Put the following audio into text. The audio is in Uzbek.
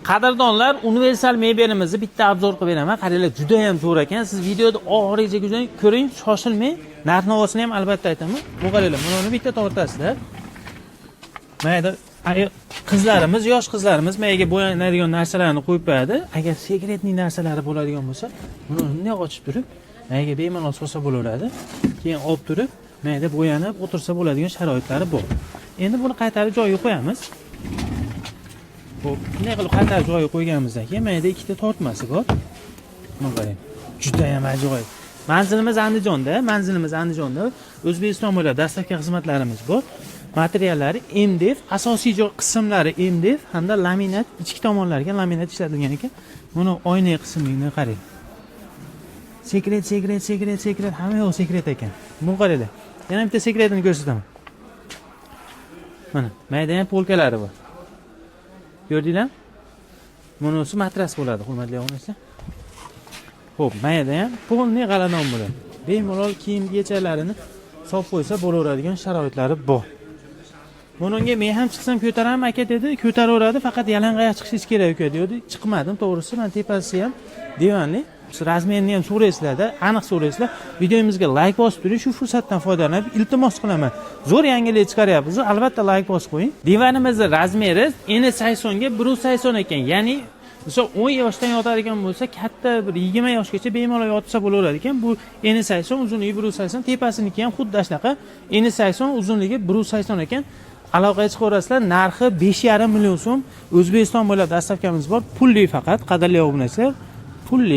Qadrdonlar, universal mebelimizni bitta obzor qilib beraman. Qaranglar, juda ham zo'r ekan. Siz videoda oxirigacha ko'ring, shoshilmay. Narx-navosini ham albatta aytaman. Bu qaranglar, buni bitta tortasizlar. Mayda qizlarimiz, yosh qizlarimiz mayga bo'yanadigan narsalarni qo'yib beradi. Agar sekretli narsalari bo'ladigan bo'lsa, buni bunday ochib turib, mayga bemalol solsa bo'laveradi. Keyin olib turib, mayda bo'yanib o'tirsa bo'ladigan sharoitlari bor. Endi buni qaytarib joyiga qo'yamiz. Xo'p, bunday qilib qaytarib joyiga qo'yganimizdan keyin mayda ikkita tortmasi bor. Mana qarang. Juda ham ajoyib. Manzilimiz Andijonda. O'zbekiston bo'ylab dastlabki xizmatlarimiz bor. Materiallari MDF, asosiy qismlari MDF hamda laminat, ichki tomonlariga laminat ishlatilgan ekan. Buni oyna qismiga qarang. Sekret, hamma yo'q sekret ekan. Bu qaranglar. Yana bitta sekretini ko'rsataman. Mana, mayda ham polkalari bor. Ko'rdinglar? Bunisi matras bo'ladi, hurmatli o'g'illar. Xo'p, mayda ham polni g'aladon bo'ladi. Bemalol kiyim-kechalarini solib qo'ysa bo'laveradigan sharoitlari bor. Bunga men ham chiqsam ko'taraman aka dedi, ko'taraveradi, faqat yalang'oyoq chiqishingiz kerak aka dedi. Chiqmadim, to'g'risi. Men tepasi ham divanli. Siz razmerini ham so'raysizlar-da, aniq so'raysizlar. Videomizga like bosib turing, shu fursatdan foydalanib iltimos qilaman. Zo'r yangilik chiqaryapmiz, albatta like bosib qo'ying. Divanimizning razmeri eni 80 ga 180 ekan. Ya'ni misol 10 yoshdan yotadigan bo'lsa, katta bir 20 yoshgacha bemalol yotsa bo'laveradi ekan. Bu eni 80, uzunligi 180, tepasiniki ham xuddi shunaqa. Eni 80, uzunligi 180 ekan. Aloqaga chiqaverasizlar, narxi 5,5 million so'm. O'zbekiston bo'ylab dastavkamiz bor. Pulli faqat, qadrli obunachilar, pulli.